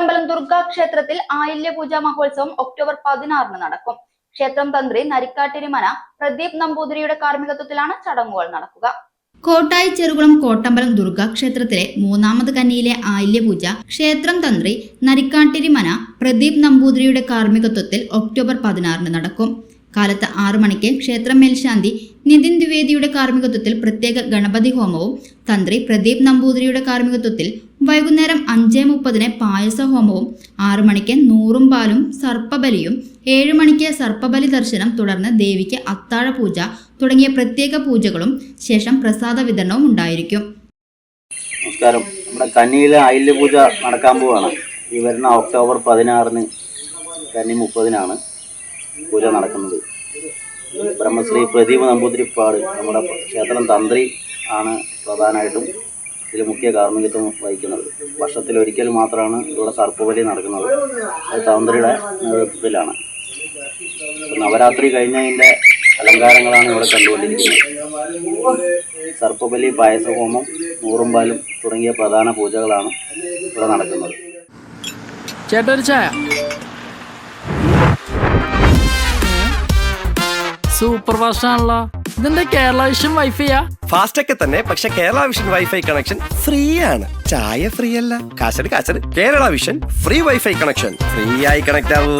കോട്ടമ്പലം ദുർഗാ ക്ഷേത്രത്തിൽ ആയില്യപൂജ മഹോത്സവം ഒക്ടോബർ 16 നടക്കും. ക്ഷേത്രം തന്ത്രി നരിക്കാട്ടിരിമന പ്രദീപ് നമ്പൂതിരിയുടെ കാർമ്മികത്വത്തിലാണ് ചടങ്ങുകൾ നടക്കുക. കോട്ടായി ചെറുകുളം കോട്ടമ്പലം ദുർഗാ ക്ഷേത്രത്തിലെ മൂന്നാമത് കന്നിയിലെ ആയില്യപൂജ ക്ഷേത്രം തന്ത്രി നരിക്കാട്ടിരിമന പ്രദീപ് നമ്പൂതിരിയുടെ കാർമ്മികത്വത്തിൽ ഒക്ടോബർ 16 നടക്കും. കാലത്ത് 6 മണിക്ക് ക്ഷേത്രം മേൽശാന്തി നിതിൻ ദ്വിവേദിയുടെ കാർമ്മികത്വത്തിൽ പ്രത്യേക ഗണപതി ഹോമവും തന്ത്രി പ്രദീപ് നമ്പൂതിരിയുടെ കാർമ്മികത്വത്തിൽ വൈകുന്നേരം 5:30 പായസ ഹോമവും 6 മണിക്ക് നൂറും പാലും സർപ്പബലിയും 7 മണിക്ക് സർപ്പബലി ദർശനം തുടർന്ന് ദേവിക്ക് അത്താഴ പൂജ തുടങ്ങിയ പ്രത്യേക പൂജകളും ശേഷം പ്രസാദ വിതരണവും ഉണ്ടായിരിക്കും. നമസ്കാരം. നമ്മുടെ കന്നിയിലെ ആയില്യപൂജ നടക്കാൻ പോവുകയാണ്. ഈ വരുന്ന ഒക്ടോബർ 16 കന്നി 30 പൂജ നടക്കുന്നത്. ബ്രഹ്മശ്രീ പ്രദീപ് നമ്പൂതിരിപ്പാട് നമ്മുടെ ക്ഷേത്രം തന്ത്രി ആണ് പ്രധാനമായിട്ടും ഇതിൽ മുഖ്യ കാർമ്മികത്വം വഹിക്കുന്നത്. വർഷത്തിലൊരിക്കൽ മാത്രമാണ് ഇവിടെ സർപ്പബലി നടക്കുന്നത്. അത് തന്ത്രിയുടെ നേതൃത്വത്തിലാണ്. നവരാത്രി കഴിഞ്ഞതിൻ്റെ അലങ്കാരങ്ങളാണ് ഇവിടെ കണ്ടുകൊണ്ടിരിക്കുന്നത്. സർപ്പബലി, പായസഹോമം, നൂറും പാലും തുടങ്ങിയ പ്രധാന പൂജകളാണ് ഇവിടെ നടക്കുന്നത്. സൂപ്പർ ഫാസ്റ്റ് ആണല്ലോ. ഇതിന്റെ കേരള വിഷൻ വൈഫൈയാ? ഫാസ്റ്റ് ഒക്കെ തന്നെ, പക്ഷെ Kerala vision wifi connection free ആണ്. ചായ ഫ്രീ അല്ല, കാശട് Kerala vision free wifi connection. Free ആയി കണക്ട് ആവൂ.